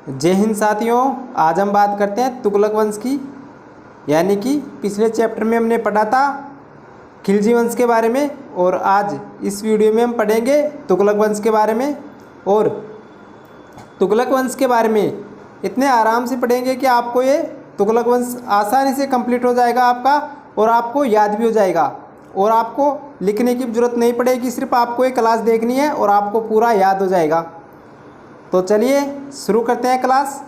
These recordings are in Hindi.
जय हिंद साथियों। आज हम बात करते हैं तुगलक वंश की, यानी कि पिछले चैप्टर में हमने पढ़ा था खिलजी वंश के बारे में, और आज इस वीडियो में हम पढ़ेंगे तुगलक वंश के बारे में। और तुगलक वंश के बारे में इतने आराम से पढ़ेंगे कि आपको ये तुगलक वंश आसानी से कंप्लीट हो जाएगा आपका, और आपको याद भी हो जाएगा, और आपको लिखने की ज़रूरत नहीं पड़ेगी। सिर्फ आपको ये क्लास देखनी है और आपको पूरा याद हो जाएगा। तो चलिए शुरू करते हैं क्लास।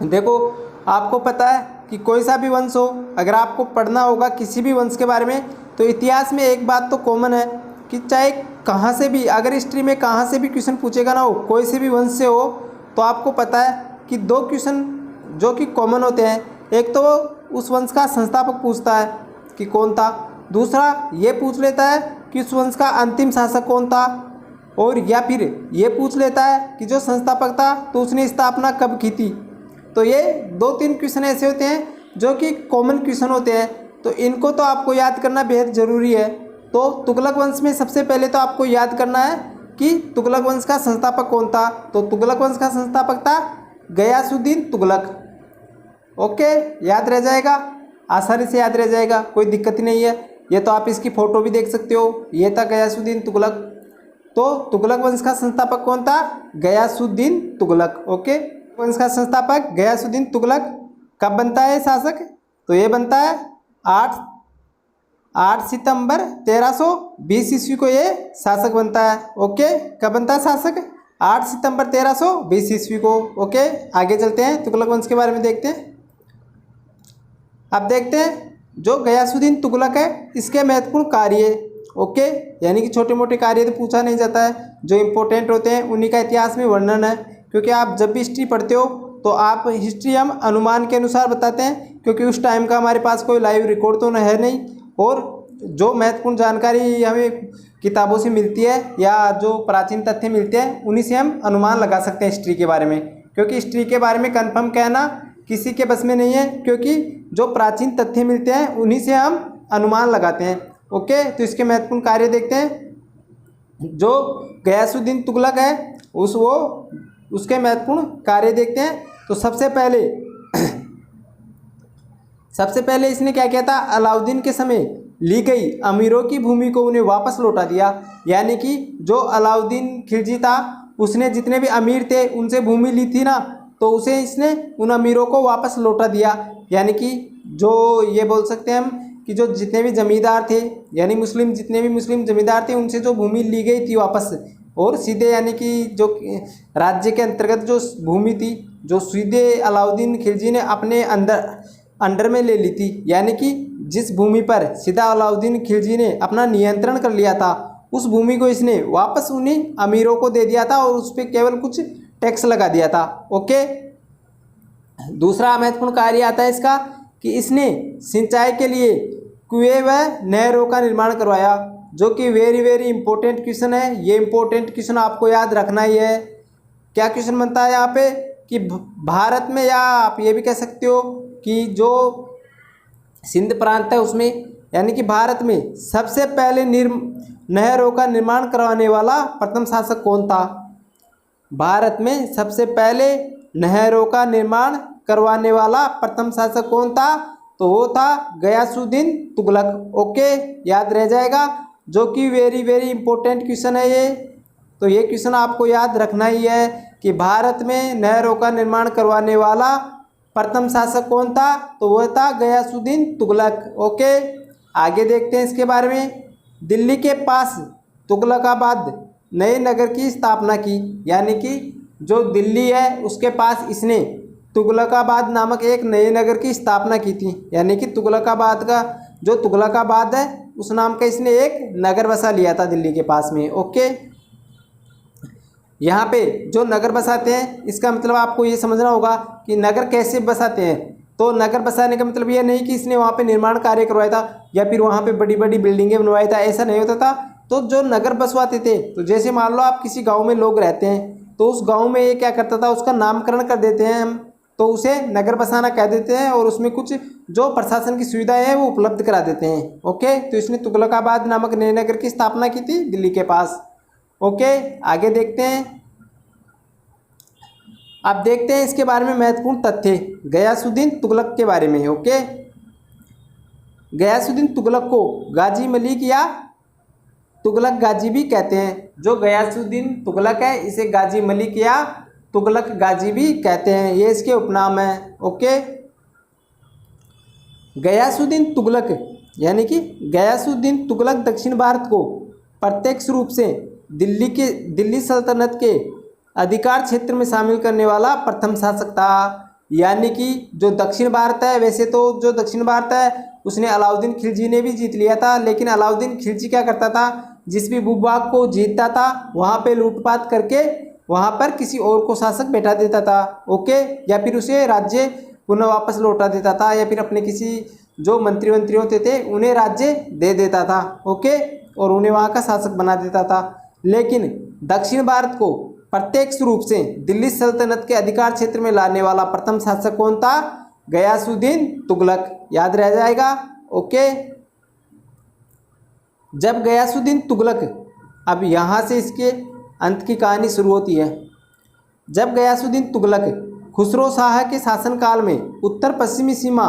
देखो, आपको पता है कि कोई सा भी वंश हो, अगर आपको पढ़ना होगा किसी भी वंश के बारे में, तो इतिहास में एक बात तो कॉमन है कि चाहे कहाँ से भी, अगर हिस्ट्री में कहाँ से भी क्वेश्चन पूछेगा ना हो, कोई से भी वंश से हो, तो आपको पता है कि दो क्वेश्चन जो कि कॉमन होते हैं। एक तो उस वंश का संस्थापक पूछता है कि कौन था, दूसरा ये पूछ लेता है कि उस वंश का अंतिम शासक कौन था, और या फिर ये पूछ लेता है कि जो संस्थापक था तो उसने स्थापना कब की थी। तो ये दो तीन क्वेश्चन ऐसे होते हैं जो कि कॉमन क्वेश्चन होते हैं, तो इनको तो आपको याद करना बेहद ज़रूरी है। तो तुगलक वंश में सबसे पहले तो आपको याद करना है कि तुगलक वंश का संस्थापक कौन था। तो तुगलक वंश का संस्थापक था गयासुद्दीन तुगलक। ओके, याद रह जाएगा, आसानी से याद रह जाएगा, कोई दिक्कत ही नहीं है। ये तो आप इसकी फ़ोटो भी देख सकते हो, ये था गयासुद्दीन तुगलक। तो तुगलक वंश का संस्थापक कौन था? गयासुद्दीन तुगलक। ओके, वंश का संस्थापक गयासुद्दीन तुगलक। कब बनता है शासक? तो ये बनता है 8 सितंबर 1320 ईस्वी को ये शासक बनता है। ओके, कब बनता है शासक? 8 सितंबर 1320 ईस्वी को। ओके, आगे चलते हैं, तुगलक वंश के बारे में देखते हैं। अब देखते हैं जो गयासुद्दीन तुगलक है, इसके महत्वपूर्ण कार्य। ओके, यानी कि छोटे मोटे कार्य तो पूछा नहीं जाता है, जो इम्पोर्टेंट होते हैं उन्हीं का इतिहास में वर्णन है। क्योंकि आप जब भी हिस्ट्री पढ़ते हो तो आप हिस्ट्री हम अनुमान के अनुसार बताते हैं, क्योंकि उस टाइम का हमारे पास कोई लाइव रिकॉर्ड तो है नहीं, और जो महत्वपूर्ण जानकारी हमें किताबों से मिलती है या जो प्राचीन तथ्य मिलते हैं उन्हीं से हम अनुमान लगा सकते हैं हिस्ट्री के बारे में। क्योंकि हिस्ट्री के बारे में कन्फर्म कहना किसी के बस में नहीं है, क्योंकि जो प्राचीन तथ्य मिलते हैं उन्हीं से हम अनुमान लगाते हैं। ओके, तो इसके महत्वपूर्ण कार्य देखते हैं। जो गयासुद्दीन तुगलक है उसके महत्वपूर्ण कार्य देखते हैं। तो सबसे पहले इसने क्या किया था? अलाउद्दीन के समय ली गई अमीरों की भूमि को उन्हें वापस लौटा दिया। यानी कि जो अलाउद्दीन खिलजी था, उसने जितने भी अमीर थे उनसे भूमि ली थी ना, तो उसे इसने उन अमीरों को वापस लौटा दिया। यानी कि जो ये बोल सकते हैं हम कि जो जितने भी जमींदार थे, यानी जितने भी मुस्लिम जमींदार थे, उनसे जो भूमि ली गई थी वापस, और सीधे यानी कि जो राज्य के अंतर्गत जो भूमि थी, जो सीधे अलाउद्दीन खिलजी ने अपने अंडर में ले ली थी। यानी कि जिस भूमि पर सीधा अलाउद्दीन खिलजी ने अपना नियंत्रण कर लिया था, उस भूमि को इसने वापस उन्हीं अमीरों को दे दिया था, और उस पर केवल कुछ टैक्स लगा दिया था। ओके, दूसरा महत्वपूर्ण कार्य आता है इसका कि इसने सिंचाई के लिए कुएं व नहरों का निर्माण करवाया, जो कि वेरी वेरी इंपॉर्टेंट क्वेश्चन है। ये इंपॉर्टेंट क्वेश्चन आपको याद रखना ही है। क्या क्वेश्चन बनता है यहाँ पे कि भारत में, या आप ये भी कह सकते हो कि जो सिंध प्रांत है उसमें, यानी कि भारत में सबसे पहले नहरों का निर्माण करवाने वाला प्रथम शासक कौन था? भारत में सबसे पहले नहरों का निर्माण करवाने वाला प्रथम शासक कौन था? तो वो था गयासुद्दीन तुगलक। ओके, याद रह जाएगा, जो कि वेरी वेरी इंपॉर्टेंट क्वेश्चन है ये। तो ये क्वेश्चन आपको याद रखना ही है कि भारत में नहरों का निर्माण करवाने वाला प्रथम शासक कौन था? तो वह था गयासुद्दीन तुगलक। ओके, आगे देखते हैं इसके बारे में। दिल्ली के पास तुगलकाबाद नए नगर की स्थापना की। यानी कि जो दिल्ली है उसके पास इसने तुगलकाबाद नामक एक नए नगर की स्थापना की थी। यानी कि तुगलकाबाद है उस नाम का इसने एक नगर बसा लिया था दिल्ली के पास में। ओके, यहाँ पे जो नगर बसाते हैं, इसका मतलब आपको ये समझना होगा कि नगर कैसे बसाते हैं। तो नगर बसाने का मतलब ये नहीं कि इसने वहाँ पे निर्माण कार्य करवाया था या फिर वहाँ पे बड़ी बड़ी बिल्डिंगें बनवाया था, ऐसा नहीं होता था। तो जो नगर बसवाते थे, तो जैसे मान लो आप किसी गाँव में लोग रहते हैं, तो उस गाँव में ये क्या करता था, उसका नामकरण कर देते हैं हम, तो उसे नगर बसाना कह देते हैं, और उसमें कुछ जो प्रशासन की सुविधाएं हैं वो उपलब्ध करा देते हैं। ओके, तो इसने तुगलकाबाद नामक नए नगर की स्थापना की थी दिल्ली के पास। ओके, आगे देखते हैं। अब देखते हैं इसके बारे में महत्वपूर्ण तथ्य गयासुद्दीन तुगलक के बारे में। ओके, गयासुद्दीन तुगलक को गाजी मलिक या तुगलक गाजी भी कहते हैं। जो गयासुद्दीन तुगलक है इसे गाजी मलिक या तुगलक गाजी भी कहते हैं, ये इसके उपनाम हैं। ओके, गयासुद्दीन तुगलक यानी कि गयासुद्दीन तुगलक दक्षिण भारत को प्रत्यक्ष रूप से दिल्ली सल्तनत के अधिकार क्षेत्र में शामिल करने वाला प्रथम शासक था। यानी कि जो दक्षिण भारत है, वैसे तो जो दक्षिण भारत है उसने अलाउद्दीन खिलजी ने भी जीत लिया था, लेकिन अलाउद्दीन खिलजी क्या करता था, जिस भी भूभाग को जीतता था वहाँ पे लूटपाट करके वहाँ पर किसी और को शासक बैठा देता था। ओके, या फिर उसे राज्य पुनः वापस लौटा देता था, या फिर अपने किसी जो मंत्री होते थे उन्हें राज्य दे देता था। ओके, और उन्हें वहाँ का शासक बना देता था। लेकिन दक्षिण भारत को प्रत्यक्ष रूप से दिल्ली सल्तनत के अधिकार क्षेत्र में लाने वाला प्रथम शासक कौन था, गयासुद्दीन तुगलक, याद रह जाएगा। ओके, जब गयासुद्दीन तुगलक, अब यहाँ से इसके अंत की कहानी शुरू होती है। जब गयासुद्दीन तुगलक खुसरो शाह के शासनकाल में उत्तर पश्चिमी सीमा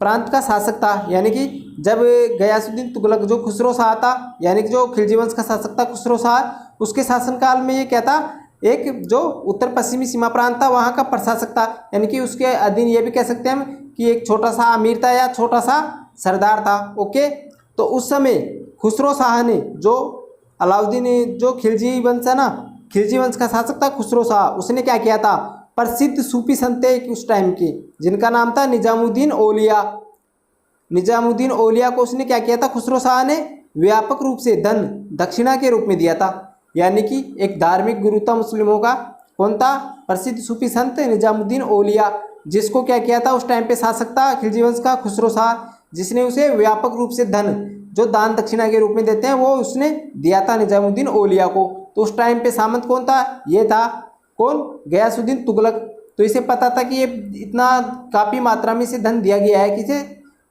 प्रांत का शासक था, यानी कि जब गयासुद्दीन तुगलक जो खुसरो शाह था, यानी कि जो खिलजी वंश का शासक था खुसरो शाह, उसके शासनकाल में ये क्या था, एक जो उत्तर पश्चिमी सीमा प्रांत था वहाँ का प्रशासक था। यानी कि उसके अधीन ये भी कह सकते हैं हम कि एक छोटा सा अमीर था या छोटा सा सरदार था। ओके, तो उस समय खुसरो शाह ने, जो अलाउद्दीन जो खिलजी वंश है ना, खिलजी वंश का शासक था खुसरो शाह, उसने क्या किया था, प्रसिद्ध सूफी संत एक उस टाइम के जिनका नाम था निजामुद्दीन औलिया। निजामुद्दीन औलिया को उसने क्या किया था, खुसरो शाह ने व्यापक रूप से धन दक्षिणा के रूप में दिया था। यानी कि एक धार्मिक गुरु था मुस्लिमों का, कौन था, प्रसिद्ध सूफी संत निजामुद्दीन औलिया, जिसको क्या किया था, उस टाइम पे शासक था खिलजी वंश का खुसरो शाह, जिसने उसे व्यापक रूप से धन जो दान दक्षिणा के रूप में देते हैं वो उसने दिया था निजामुद्दीन औलिया को। तो उस टाइम पे सामंत कौन था, ये था कौन, गयासुद्दीन तुगलक। तो इसे पता था कि ये इतना काफ़ी मात्रा में इसे धन दिया गया है किसे,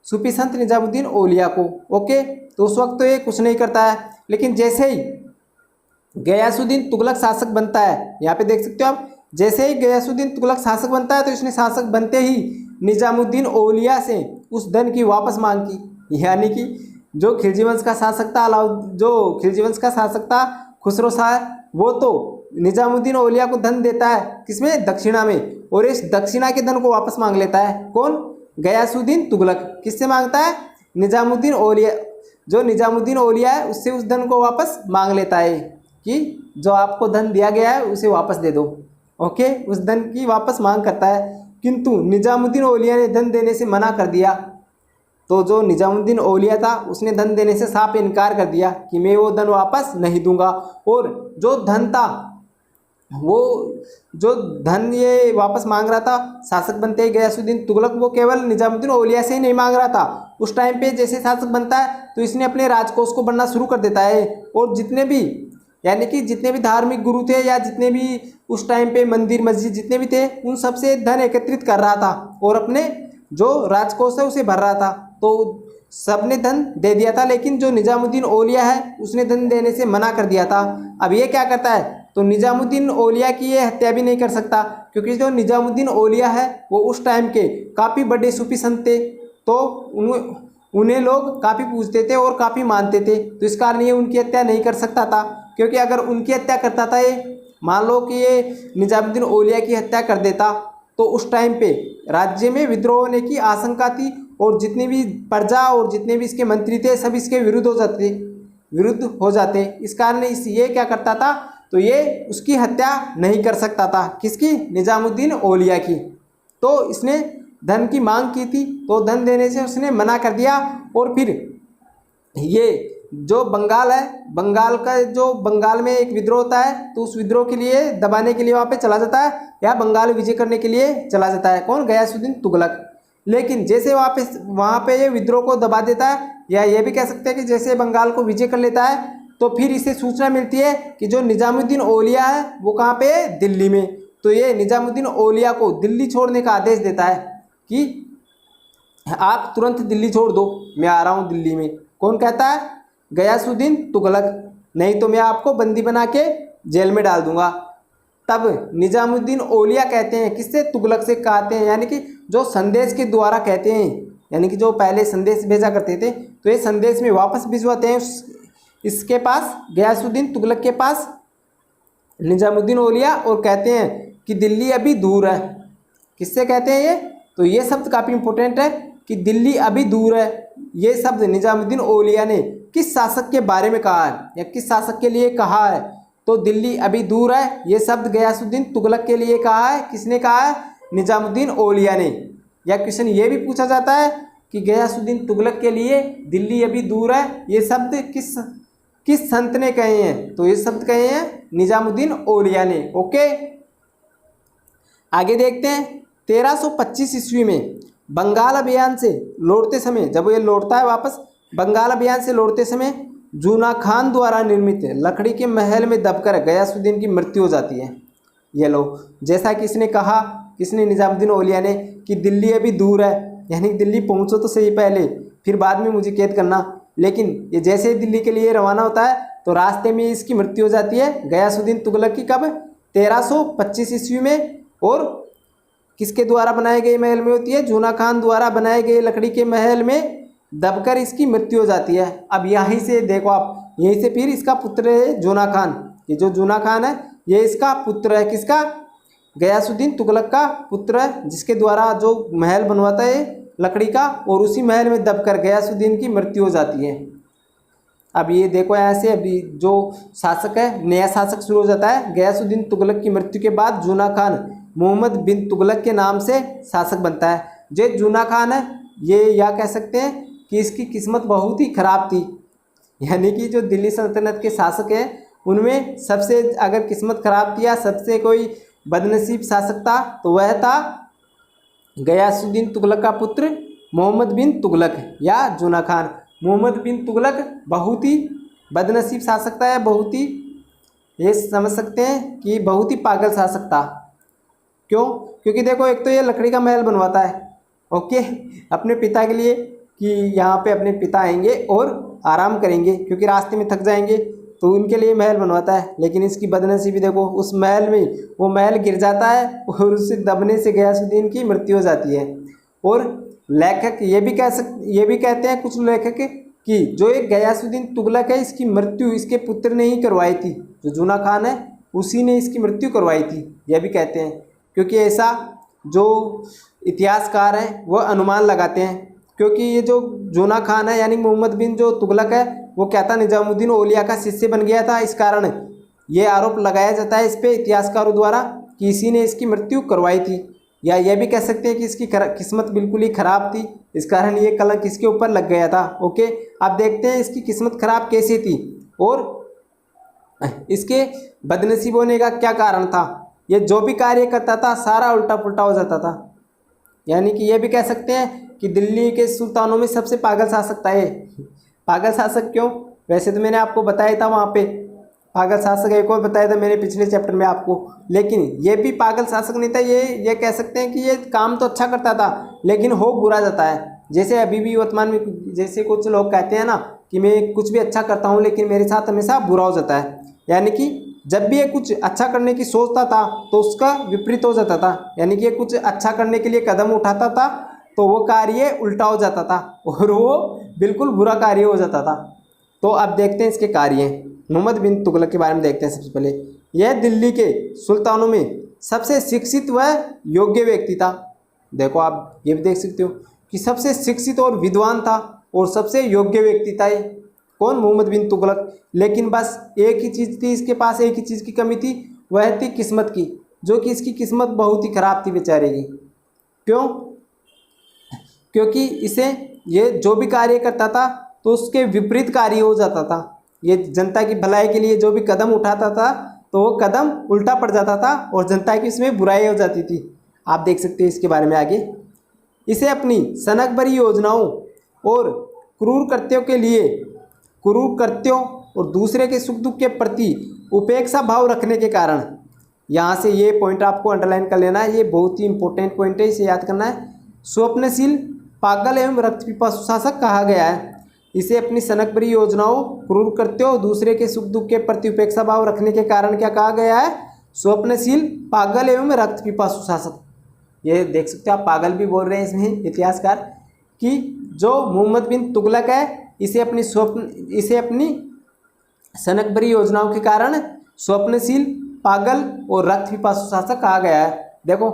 सूफी संत निजामुद्दीन औलिया को। ओके, तो उस वक्त तो ये कुछ नहीं करता है, लेकिन जैसे ही गयासुद्दीन तुगलक शासक बनता है, यहाँ पे देख सकते हो आप, जैसे ही गयासुद्दीन तुगलक शासक बनता है तो इसने शासक बनते ही निजामुद्दीन औलिया से उस धन की वापस मांग की। यानी कि जो खिलजी वंश का शासक था जो खिलजी वंश का शासक था खुसरो शाह, वो तो निजामुद्दीन औलिया को धन देता है किसमें, दक्षिणा में, और इस दक्षिणा के धन को वापस मांग लेता है कौन, गयासुद्दीन तुगलक। किससे मांगता है, निजामुद्दीन औलिया, जो निजामुद्दीन औलिया है उससे उस धन को वापस मांग लेता है कि जो आपको धन दिया गया है उसे वापस दे दो। ओके, उस धन की वापस मांग करता है, किंतु निजामुद्दीन औलिया ने धन देने से मना कर दिया। तो जो निजामुद्दीन औलिया था उसने धन देने से साफ इनकार कर दिया कि मैं वो धन वापस नहीं दूंगा। और जो धन था, वो जो धन ये वापस मांग रहा था शासक बनते ही गयासुद्दीन तुगलक, वो केवल निजामुद्दीन औलिया से ही नहीं मांग रहा था। उस टाइम पे जैसे शासक बनता है तो इसने अपने राजकोष को बढ़ना शुरू कर देता है, और जितने भी, यानी कि जितने भी धार्मिक गुरु थे या जितने भी उस टाइम पे मंदिर मस्जिद जितने भी थे, उन सब से धन एकत्रित कर रहा था और अपने जो राजकोष है उसे भर रहा था। तो सबने धन दे दिया था, लेकिन जो निजामुद्दीन औलिया है उसने धन देने से मना कर दिया था। अब ये क्या करता है, तो निजामुद्दीन औलिया की ये हत्या भी नहीं कर सकता, क्योंकि जो निजामुद्दीन औलिया है वो उस टाइम के काफ़ी बड़े सूफी संत थे, तो उन्हें लोग काफ़ी पूजते थे और काफ़ी मानते थे। तो इस कारण ये उनकी हत्या नहीं कर सकता था, क्योंकि अगर उनकी हत्या करता था, ये मान लो कि ये निजामुद्दीन औलिया की हत्या कर देता, तो उस टाइम पे राज्य में विद्रोह होने की आशंका थी, और जितनी भी प्रजा और जितने भी इसके मंत्री थे सब इसके विरुद्ध हो जाते। इस कारण ये क्या करता था, तो ये उसकी हत्या नहीं कर सकता था, किसकी, निजामुद्दीन औलिया की। तो इसने धन की मांग की थी, तो धन देने से उसने मना कर दिया। और फिर ये जो बंगाल है, बंगाल में एक विद्रोह होता है, तो उस विद्रोह के लिए दबाने के लिए वहाँ पे चला जाता है, या बंगाल विजय करने के लिए चला जाता है कौन, गयासुद्दीन तुगलक। लेकिन जैसे वहाँ पे ये विद्रोह को दबा देता है, या ये भी कह सकते हैं कि जैसे बंगाल को विजय कर लेता है, तो फिर इसे सूचना मिलती है कि जो निजामुद्दीन औलिया है वो कहाँ पे है, दिल्ली में। तो ये निजामुद्दीन औलिया को दिल्ली छोड़ने का आदेश देता है कि आप तुरंत दिल्ली छोड़ दो, मैं आ रहा हूँ दिल्ली में। कौन कहता है, गयासुद्दीन तुगलक, नहीं तो मैं आपको बंदी बना के जेल में डाल दूंगा। तब निजामुद्दीन औलिया कहते हैं किससे, तुगलक से कहते हैं, यानी कि जो संदेश के द्वारा कहते हैं, यानी कि जो पहले संदेश भेजा करते थे तो ये संदेश में वापस भिजवाते हैं इसके पास, गयासुद्दीन तुगलक के पास, निजामुद्दीन औलिया, और कहते हैं कि दिल्ली अभी दूर है। किससे कहते हैं ये, तो ये शब्द काफ़ी इंपॉर्टेंट है कि दिल्ली अभी दूर है। ये शब्द निजामुद्दीन औलिया ने किस शासक के बारे में कहा है या किस शासक के लिए कहा है, तो दिल्ली अभी दूर है ये शब्द गयासुद्दीन तुगलक के लिए कहा है। किसने कहा है, निजामुद्दीन औलिया ने। या क्वेश्चन ये भी पूछा जाता है कि गयासुद्दीन तुगलक के लिए दिल्ली अभी दूर है ये शब्द किस संत ने कहे हैं, तो ये शब्द कहे हैं निजामुद्दीन औलिया ने। ओके, आगे देखते हैं। 1325 ईस्वी में बंगाल अभियान से लौटते समय, जब ये लौटता है वापस बंगाल अभियान से लौटते समय, जूना खान द्वारा निर्मित लकड़ी के महल में दबकर गयासुद्दीन की मृत्यु हो जाती है। ये लो, जैसा कि इसने कहा, किसने, निजामुद्दीन औलिया ने, कि दिल्ली अभी दूर है, यानी दिल्ली पहुंचो तो सही पहले, फिर बाद में मुझे कैद करना। लेकिन ये जैसे ही दिल्ली के लिए रवाना होता है तो रास्ते में इसकी मृत्यु हो जाती है गयासुद्दीन तुगलक की। कब, 1325 ईस्वी में। और किसके द्वारा बनाए गए महल में होती है, जूना खान द्वारा बनाए गए लकड़ी के महल में दबकर इसकी मृत्यु हो जाती है। अब यहीं से देखो आप, यहीं से फिर इसका पुत्र है जूना खान। ये जो जूना खान है ये इसका पुत्र है, किसका, गयासुद्दीन तुगलक का पुत्र है, जिसके द्वारा जो महल बनवाता है लकड़ी का, और उसी महल में दबकर गयासुद्दीन की मृत्यु हो जाती है। अब ये देखो यहाँ से, अभी जो शासक है, नया शासक शुरू हो जाता है। गयासुद्दीन तुगलक की मृत्यु के बाद जूना खान मोहम्मद बिन तुगलक के नाम से शासक बनता है। जो जूना खान है ये या कह सकते हैं कि इसकी किस्मत बहुत ही खराब थी, यानी कि जो दिल्ली सल्तनत के शासक हैं उनमें सबसे अगर किस्मत खराब थी या सबसे कोई बदनसीब शासक था तो वह था गयासुद्दीन तुगलक का पुत्र मोहम्मद बिन तुगलक या जूना खान। मोहम्मद बिन तुगलक बहुत ही बदनसीब शासक था, या बहुत ही, ये समझ सकते हैं कि बहुत ही पागल शासक था। क्यों, क्योंकि देखो एक तो ये लकड़ी का महल बनवाता है, ओके, अपने पिता के लिए, कि यहाँ पे अपने पिता आएंगे और आराम करेंगे क्योंकि रास्ते में थक जाएंगे, तो उनके लिए महल बनवाता है। लेकिन इसकी बदनसीबी देखो, उस महल में वो महल गिर जाता है और उससे दबने से गयासुद्दीन की मृत्यु हो जाती है। और लेखक ये भी कहते हैं कुछ लेखक कि जो एक गयासुद्दीन तुगलक है इसकी मृत्यु इसके पुत्र ने ही करवाई थी, जो जूना खान है उसी ने इसकी मृत्यु करवाई थी, यह भी कहते हैं। क्योंकि ऐसा जो इतिहासकार हैं वह अनुमान लगाते हैं, क्योंकि ये जो जूना खान है यानी मोहम्मद बिन जो तुगलक है वो क्या था, निजामुद्दीन औलिया का शिष्य बन गया था। इस कारण ये आरोप लगाया जाता है इस पे इतिहासकारों द्वारा कि इसी ने इसकी मृत्यु करवाई थी। या यह भी कह सकते हैं कि इसकी किस्मत बिल्कुल ही खराब थी, इस कारण ये कलंक इसके ऊपर लग गया था। ओके, अब देखते हैं इसकी किस्मत खराब कैसी थी और इसके बदनसीब होने का क्या कारण था। ये जो भी कार्य करता था सारा उल्टा पुल्टा हो जाता था, यानी कि ये भी कह सकते हैं कि दिल्ली के सुल्तानों में सबसे पागल शासक था ये। पागल शासक क्यों, वैसे तो मैंने आपको बताया था वहाँ पे पागल शासक एक और बताया था मैंने पिछले चैप्टर में आपको, लेकिन ये भी पागल शासक नहीं था। ये कह सकते हैं कि ये काम तो अच्छा करता था लेकिन हो बुरा जाता है। जैसे अभी भी वर्तमान में जैसे कुछ लोग कहते हैं ना कि मैं कुछ भी अच्छा करता हूँ लेकिन मेरे साथ हमेशा बुरा हो जाता है, यानी कि जब भी ये कुछ अच्छा करने की सोचता था तो उसका विपरीत हो जाता था, यानी कि ये कुछ अच्छा करने के लिए कदम उठाता था तो वो कार्य उल्टा हो जाता था और वो बिल्कुल बुरा कार्य हो जाता था। तो अब देखते हैं इसके कार्य। मोहम्मद बिन तुगलक के बारे में देखते हैं। सबसे पहले यह दिल्ली के सुल्तानों में सबसे शिक्षित व योग्य व्यक्ति था। देखो आप ये भी देख सकते हो कि सबसे शिक्षित और विद्वान था और सबसे योग्य व्यक्ति था ये कौन, मोहम्मद बिन तुगलक। लेकिन बस एक ही चीज़ थी इसके पास, एक ही चीज़ की कमी थी, वह थी किस्मत की, जो कि इसकी किस्मत बहुत ही खराब थी बेचारे की। क्यों, क्योंकि इसे ये जो भी कार्य करता था तो उसके विपरीत कार्य हो जाता था। ये जनता की भलाई के लिए जो भी कदम उठाता था तो वो कदम उल्टा पड़ जाता था और जनता की उसमें बुराई हो जाती थी। आप देख सकते हैं इसके बारे में आगे। इसे अपनी सनक भरी योजनाओं और क्रूर कृत्यों और दूसरे के सुख दुख के प्रति उपेक्षा भाव रखने के कारण, यहाँ से ये पॉइंट आपको अंडरलाइन कर लेना है, ये बहुत ही इंपॉर्टेंट पॉइंट है, इसे याद करना है। स्वप्नशील, पागल एवं रक्त पिपासु शासक कहा गया है। इसे अपनी सनक भरी योजनाओं, क्रूर कृत्यों, दूसरे के सुख दुख के प्रति उपेक्षा भाव रखने के कारण क्या कहा गया है, स्वप्नशील, पागल एवं रक्त पिपासु शासक। ये देख सकते हो आप, पागल भी बोल रहे हैं इसमें इतिहासकार कि जो मोहम्मद बिन तुगलक है इसे अपनी सनकबरी योजनाओं के कारण स्वप्नशील, पागल और रक्त पिपासु शासक कहा गया है। देखो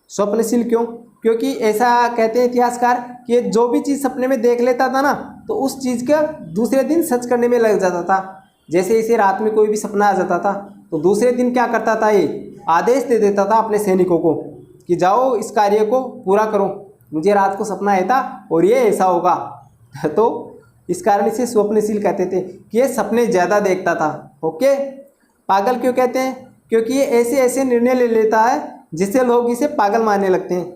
स्वप्नशील क्यों? क्योंकि ऐसा कहते हैं इतिहासकार कि जो भी चीज़ सपने में देख लेता था ना तो उस चीज़ का दूसरे दिन सच करने में लग जाता था। जैसे इसे रात में कोई भी सपना आ जाता था तो दूसरे दिन क्या करता था, ये आदेश दे देता था अपने सैनिकों को कि जाओ इस कार्य को पूरा करो, मुझे रात को सपना आया था और ये ऐसा होगा। तो इस कारण इसे स्वप्नशील कहते थे कि ये सपने ज़्यादा देखता था। ओके। पागल क्यों कहते हैं? क्योंकि ये ऐसे ऐसे निर्णय ले लेता है जिससे लोग इसे पागल मानने लगते हैं।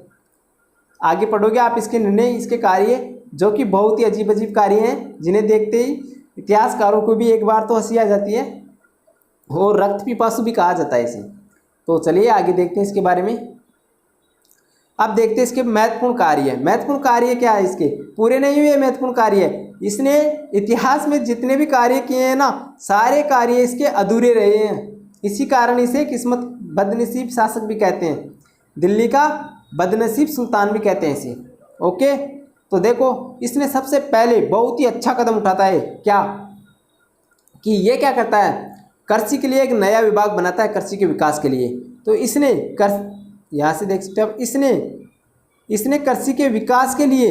आगे पढ़ोगे आप इसके निर्णय, इसके कार्य जो कि बहुत ही अजीब अजीब कार्य हैं जिन्हें देखते ही इतिहासकारों को भी एक बार तो हंसी आ जाती है, और रक्त पिपासु भी कहा जाता है इसे। तो चलिए आगे देखते हैं इसके बारे में। अब देखते हैं इसके महत्वपूर्ण कार्य। महत्वपूर्ण कार्य क्या है इसके? पूरे नहीं हुए महत्वपूर्ण कार्य। इसने इतिहास में जितने भी कार्य किए हैं ना, सारे कार्य इसके अधूरे रहे हैं। इसी कारण इसे किस्मत बदनसीब शासक भी कहते हैं, दिल्ली का बदनसीब सुल्तान भी कहते हैं इसे। ओके। तो देखो इसने सबसे पहले बहुत ही अच्छा कदम उठाता है, क्या कि ये क्या करता है, कृषि के लिए एक नया विभाग बनाता है, कृषि के विकास के लिए। तो इसने यहाँ से देख सकते हो आप, इसने कृषि के विकास के लिए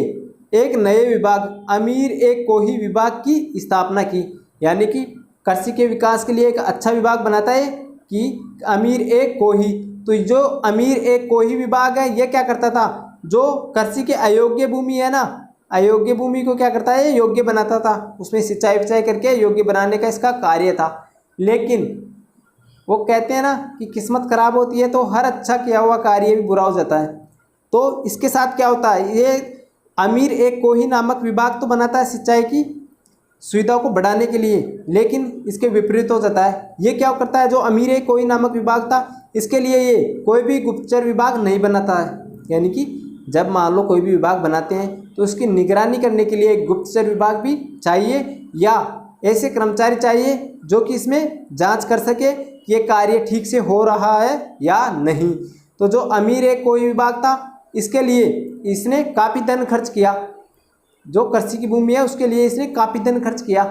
एक नए विभाग, अमीर ए कोही विभाग की स्थापना की। यानी कि कृषि के विकास के लिए एक अच्छा विभाग बनाता है कि अमीर ए कोही। तो जो अमीर ए कोही विभाग है ये क्या करता था, जो कृषि के अयोग्य भूमि है ना, अयोग्य भूमि को क्या करता है, योग्य बनाता था, उसमें सिंचाई विचाई करके योग्य बनाने का इसका कार्य था। लेकिन वो कहते हैं ना कि किस्मत खराब होती है तो हर अच्छा किया हुआ कार्य भी बुरा हो जाता है। तो इसके साथ क्या होता है, ये अमीर एक कोही नामक विभाग तो बनाता है सिंचाई की सुविधा को बढ़ाने के लिए, लेकिन इसके विपरीत हो जाता है। ये क्या करता है, जो अमीर एक कोही नामक विभाग था इसके लिए ये कोई भी गुप्तचर विभाग नहीं बनाता है। यानी कि जब मान लो कोई भी विभाग बनाते हैं तो उसकी निगरानी करने के लिए एक गुप्तचर विभाग भी चाहिए, या ऐसे कर्मचारी चाहिए जो कि इसमें जांच कर सके कि ये कार्य ठीक से हो रहा है या नहीं। तो जो अमीर एक कोई विभाग था इसके लिए इसने काफ़ी धन खर्च किया, जो कृषि की भूमि है उसके लिए इसने काफ़ी धन खर्च किया।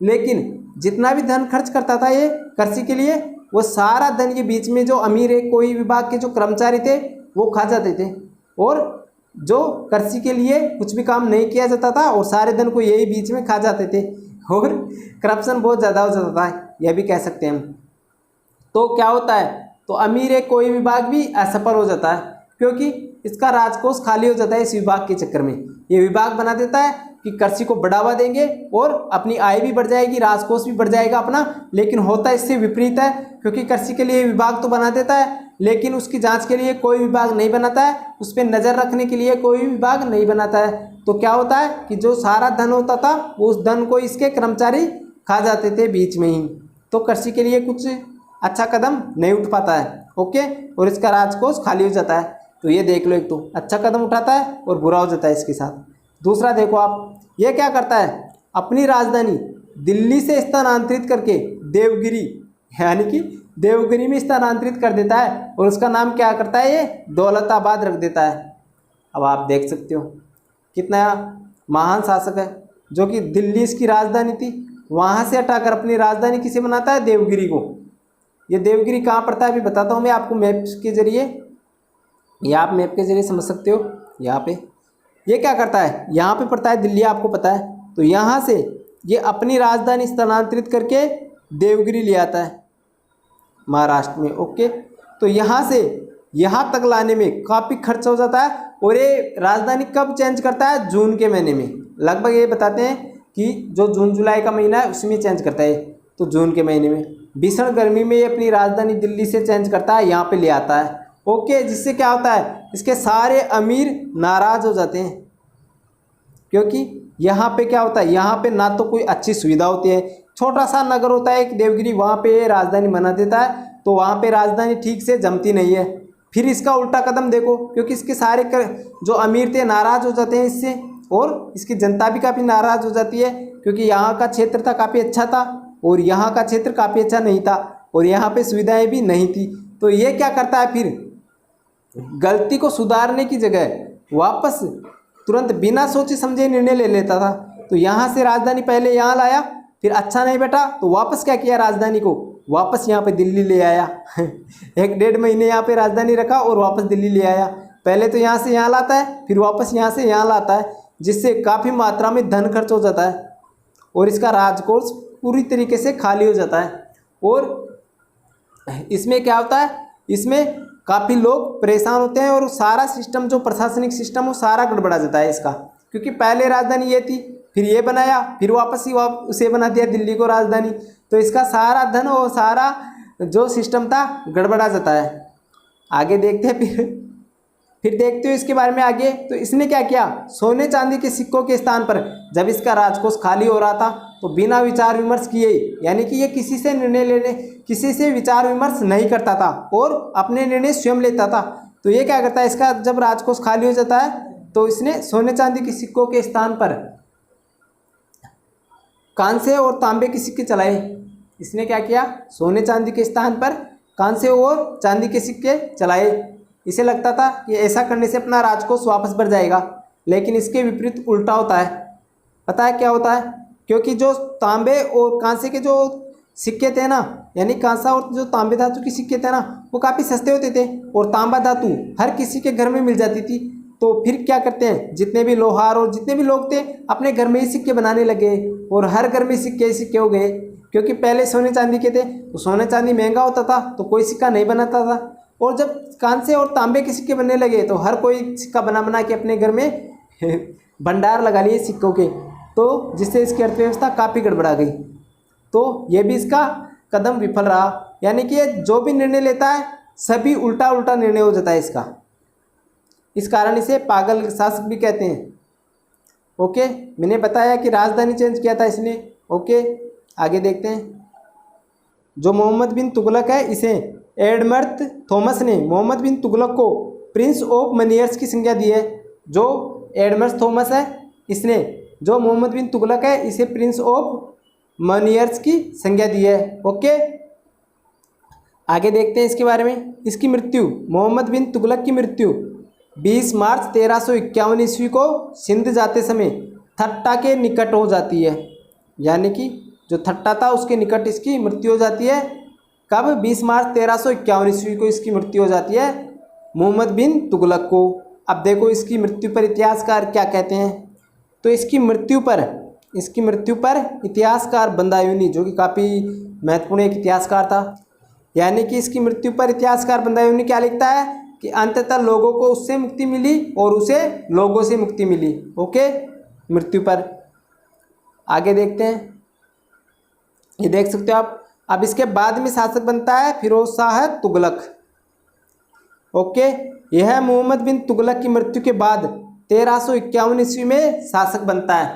लेकिन जितना भी धन खर्च करता था ये कृषि के लिए, वो सारा धन ये बीच में जो अमीर एक कोई विभाग के जो कर्मचारी थे वो खा जाते थे, और जो कृषि के लिए कुछ भी काम नहीं किया जाता था और सारे धन को यही बीच में खा जाते थे, और करप्शन बहुत ज़्यादा हो जाता था, यह भी कह सकते हैं हम। तो क्या होता है, तो अमीर एक कोई विभाग भी असफल हो जाता है क्योंकि इसका राजकोष खाली हो जाता है इस विभाग के चक्कर में। ये विभाग बना देता है कि कृषि को बढ़ावा देंगे और अपनी आय भी बढ़ जाएगी, राजकोष भी बढ़ जाएगा अपना, लेकिन होता इससे विपरीत है क्योंकि कृषि के लिए विभाग तो बना देता है लेकिन उसकी जांच के लिए कोई विभाग नहीं बनाता है, उस पर नज़र रखने के लिए कोई विभाग नहीं बनाता है। तो क्या होता है कि जो सारा धन होता था वो उस धन को इसके कर्मचारी खा जाते थे बीच में ही। तो कृषि के लिए कुछ अच्छा कदम नहीं उठ पाता है। ओके। और इसका राजकोष खाली हो जाता है। तो ये देख लो, एक तो अच्छा कदम उठाता है और बुरा हो जाता है इसके साथ। दूसरा देखो आप, ये क्या करता है, अपनी राजधानी दिल्ली से स्थानांतरित करके देवगिरी, यानी कि देवगिरी में स्थानांतरित कर देता है, और उसका नाम क्या करता है, ये दौलताबाद रख देता है। अब आप देख सकते हो कितना महान शासक है, जो कि दिल्ली इसकी राजधानी थी, वहाँ से हटाकर अपनी राजधानी किसे बनाता है, देवगिरी को। ये देवगिरी कहाँ पड़ता है अभी बताता हूँ मैं आपको मैप के जरिए, या आप मैप के जरिए समझ सकते हो। यहाँ पे ये क्या करता है, यहाँ पे पड़ता है दिल्ली, आपको पता है। तो यहाँ से ये अपनी राजधानी स्थानांतरित करके देवगिरी ले आता है महाराष्ट्र में। ओके। तो यहाँ से यहाँ तक लाने में काफ़ी खर्च हो जाता है, और ये राजधानी कब चेंज करता है, जून के महीने में। लगभग ये बताते हैं कि जो जून जुलाई का महीना है उसमें चेंज करता है। तो जून के महीने में भीषण गर्मी में ये अपनी राजधानी दिल्ली से चेंज करता है, यहाँ पे ले आता है। ओके। जिससे क्या होता है, इसके सारे अमीर नाराज़ हो जाते हैं, क्योंकि यहाँ पे क्या होता है, यहाँ पे ना तो कोई अच्छी सुविधा होती है, छोटा सा नगर होता है एक देवगिरी, वहाँ पे राजधानी बना देता है, तो वहाँ पे राजधानी ठीक से जमती नहीं है। फिर इसका उल्टा कदम देखो, क्योंकि इसके सारे जो अमीर थे नाराज़ हो जाते हैं इससे, और इसकी जनता भी काफ़ी नाराज़ हो जाती है, क्योंकि यहाँ का क्षेत्र था काफ़ी अच्छा था और यहाँ का क्षेत्र काफ़ी अच्छा नहीं था, और यहाँ पे सुविधाएं भी नहीं थी। तो ये क्या करता है फिर, गलती को सुधारने की जगह वापस तुरंत बिना सोचे समझे निर्णय ले लेता था। तो यहाँ से राजधानी पहले यहाँ लाया, फिर अच्छा नहीं बेटा तो वापस क्या किया, राजधानी को वापस यहाँ पे दिल्ली ले आया 1-1.5 महीने यहाँ पे राजधानी रखा और वापस दिल्ली ले आया। पहले तो यहाँ से यहाँ लाता है, फिर वापस यहाँ से यहाँ लाता है, जिससे काफ़ी मात्रा में धन खर्च हो जाता है और इसका राजकोष पूरी तरीके से खाली हो जाता है। और इसमें क्या होता है, इसमें काफ़ी लोग परेशान होते हैं और सारा सिस्टम जो प्रशासनिक सिस्टम वो सारा गड़बड़ा जाता है इसका, क्योंकि पहले राजधानी ये थी, फिर ये बनाया, फिर वापस ही उसे बना दिया दिल्ली को राजधानी, तो इसका सारा धन और सारा जो सिस्टम था गड़बड़ा जाता है। आगे देखते हैं फिर देखते हो इसके बारे में आगे। तो इसने क्या किया, सोने चांदी के सिक्कों के स्थान पर जब इसका राजकोष खाली हो रहा था तो बिना विचार विमर्श किए, यानी कि ये किसी से निर्णय लेने, किसी से विचार विमर्श नहीं करता था और अपने निर्णय स्वयं लेता था। तो ये क्या करता है, इसका जब राजकोष खाली हो जाता है तो इसने सोने चांदी के सिक्कों के स्थान पर कांसे और तांबे के सिक्के चलाए। इसने क्या किया, सोने चांदी के स्थान पर कांसे और चांदी के सिक्के चलाए। इसे लगता था कि ऐसा करने से अपना राजकोष वापस बढ़ जाएगा, लेकिन इसके विपरीत उल्टा होता है। पता है क्या होता है, क्योंकि जो तांबे और कांसे के जो सिक्के थे ना, यानी कांसा और जो तांबे धातु के सिक्के थे ना, वो काफ़ी सस्ते होते थे और तांबा धातु हर किसी के घर में मिल जाती थी। तो फिर क्या करते हैं, जितने भी लोहार और जितने भी लोग थे अपने घर में ही सिक्के बनाने लगे और हर घर में सिक्के सिक्के हो गए। क्योंकि पहले सोने चांदी के थे तो सोने चांदी महंगा होता था तो कोई सिक्का नहीं बनाता था, और जब कांसे और तांबे के सिक्के बनने लगे तो हर कोई सिक्का बना बना के अपने घर में भंडार लगा लिए सिक्कों के, तो जिससे इसकी अर्थव्यवस्था काफ़ी गड़बड़ा गई। तो ये भी इसका कदम विफल रहा, यानी कि ये जो भी निर्णय लेता है सभी उल्टा उल्टा निर्णय हो जाता है इसका। इस कारण इसे पागल शासक भी कहते हैं। ओके, मैंने बताया कि राजधानी चेंज किया था इसने। ओके, आगे देखते हैं। जो मोहम्मद बिन तुगलक है, इसे एडमर्थ थॉमस ने मोहम्मद बिन तुगलक को प्रिंस ऑफ मनियर्स की संज्ञा दी है। जो एडमर्थ थॉमस है, इसने जो मोहम्मद बिन तुगलक है इसे प्रिंस ऑफ मनियर्स की संज्ञा दी है। ओके, आगे देखते हैं इसके बारे में। इसकी मृत्यु, मोहम्मद बिन तुगलक की मृत्यु 20 मार्च 1351 ईस्वी को सिंध जाते समय थट्टा के निकट हो जाती है, यानी कि जो थट्टा था उसके निकट इसकी मृत्यु हो जाती है। कब, 20 मार्च 1351 ईस्वी को इसकी मृत्यु हो जाती है मोहम्मद बिन तुगलक को। अब देखो इसकी मृत्यु पर इतिहासकार क्या कहते हैं। तो इसकी मृत्यु पर इतिहासकार बंदायूनी, जो कि काफ़ी महत्वपूर्ण एक इतिहासकार था, यानी कि इसकी मृत्यु पर इतिहासकार बंदायूनी क्या लिखता है कि अंततः लोगों को उससे मुक्ति मिली और उसे लोगों से मुक्ति मिली। ओके, मृत्यु पर। आगे देखते हैं, ये देख सकते हो आप। अब इसके बाद में शासक बनता है फिरोज शाह तुगलक। ओके, यह मोहम्मद बिन तुगलक की मृत्यु के बाद 1351 ईस्वी में शासक बनता है,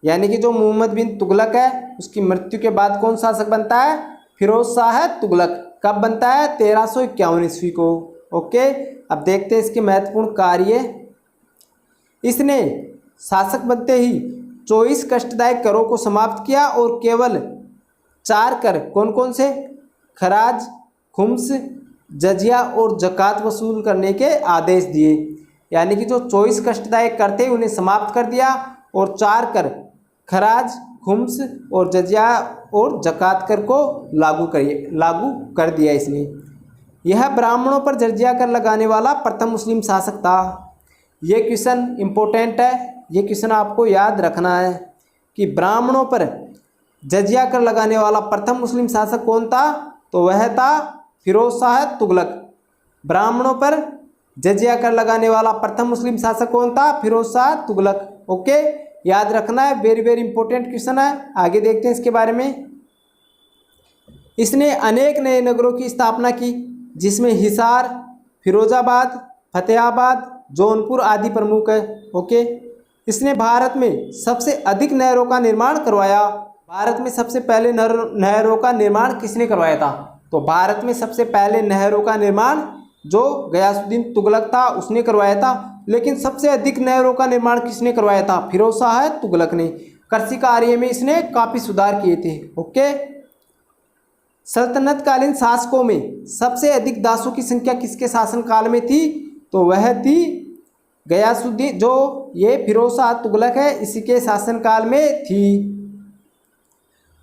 यानी कि जो मोहम्मद बिन तुगलक है उसकी मृत्यु के बाद कौन शासक बनता है, फिरोज शाह तुगलक। कब बनता है, 1351 ईस्वी को। ओके, अब देखते हैं इसके महत्वपूर्ण कार्य। इसने शासक बनते ही 24 कष्टदायक करों को समाप्त किया और केवल 4 कर, कौन कौन से, खराज, खुम्स, जजिया और जकात वसूल करने के आदेश दिए। यानी कि जो 24 कष्टदायक कर थे उन्हें समाप्त कर दिया और 4 कर, खराज, खुम्स और जजिया और जकात कर को लागू कर दिया इसने। यह ब्राह्मणों पर जजिया कर लगाने वाला प्रथम मुस्लिम शासक था। ये क्वेश्चन इम्पोर्टेंट है, ये क्वेश्चन आपको याद रखना है कि ब्राह्मणों पर जजिया कर लगाने वाला प्रथम मुस्लिम शासक कौन था, तो वह था फिरोज शाह तुगलक। ब्राह्मणों पर जजिया कर लगाने वाला प्रथम मुस्लिम शासक कौन था, फिरोज शाह तुगलक। ओके, याद रखना है, वेरी वेरी इंपॉर्टेंट क्वेश्चन है। आगे देखते हैं इसके बारे में। इसने अनेक नए नगरों की स्थापना की, जिसमें हिसार, फिरोजाबाद, फतेहाबाद, जौनपुर आदि प्रमुख है। ओके, इसने भारत में सबसे अधिक नहरों का निर्माण करवाया। भारत में सबसे पहले नहरों का निर्माण किसने करवाया था, तो भारत में सबसे पहले नहरों का निर्माण जो गयासुद्दीन तुगलक था उसने करवाया था। लेकिन सबसे अधिक नहरों का निर्माण किसने करवाया था, फिरोज शाह तुगलक ने। कृषि कार्य में इसने काफ़ी सुधार किए थे। ओके, सल्तनतकालीन शासकों में सबसे अधिक दासों की संख्या किसके शासनकाल में थी? तो वह थी गयासुद्दीन, जो ये फिरोज शाह तुगलक है, इसी के शासनकाल में थी।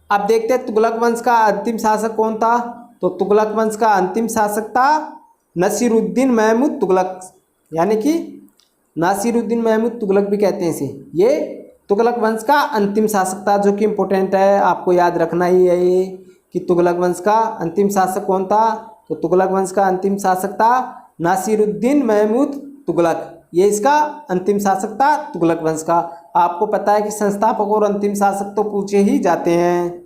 अब देखते हैं तुगलक वंश का अंतिम शासक कौन था। तो तुगलक वंश का अंतिम शासक था नसीरुद्दीन महमूद तुगलक, यानी कि नासिरुद्दीन महमूद तुगलक भी कहते हैं इसे। ये तुगलक वंश का अंतिम शासक था, जो कि इम्पोर्टेंट है, आपको याद रखना ही है ये कि तुगलक वंश का अंतिम शासक कौन था। तो तुगलक वंश का अंतिम शासक था नासिरुद्दीन महमूद तुगलक, ये इसका अंतिम शासक था तुगलक वंश का। आपको पता है कि संस्थापक और अंतिम शासक तो पूछे ही जाते हैं।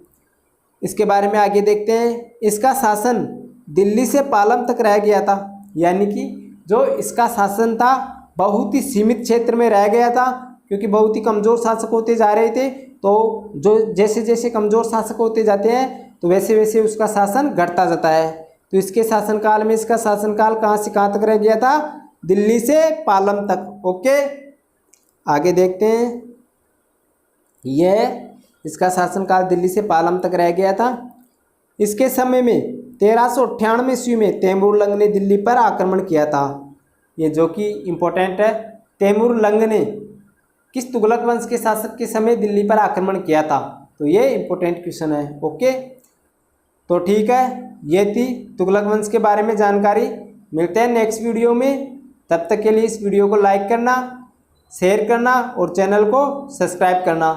इसके बारे में आगे देखते हैं। इसका शासन दिल्ली से पालम तक रह गया था, यानी कि जो इसका शासन था बहुत ही सीमित क्षेत्र में रह गया था, क्योंकि बहुत ही कमज़ोर शासक होते जा रहे थे। तो जो जैसे जैसे कमज़ोर शासक होते जाते हैं तो वैसे वैसे उसका शासन घटता जाता है। तो इसके शासनकाल में इसका शासनकाल कहाँ से कहाँ तक रह गया था? दिल्ली से पालम तक। ओके, आगे देखते हैं। यह इसका शासनकाल दिल्ली से पालम तक रह गया था। इसके समय में 1398 ईस्वी में तैमूर लंग ने दिल्ली पर आक्रमण किया था। ये जो कि इम्पोर्टेंट है, तैमूर लंग ने किस तुगलक वंश के शासक के समय दिल्ली पर आक्रमण किया था? तो ये इम्पोर्टेंट क्वेश्चन है। ओके, तो ठीक है, ये थी तुगलक वंश के बारे में जानकारी। मिलते हैं नेक्स्ट वीडियो में, तब तक के लिए इस वीडियो को लाइक करना, शेयर करना और चैनल को सब्सक्राइब करना।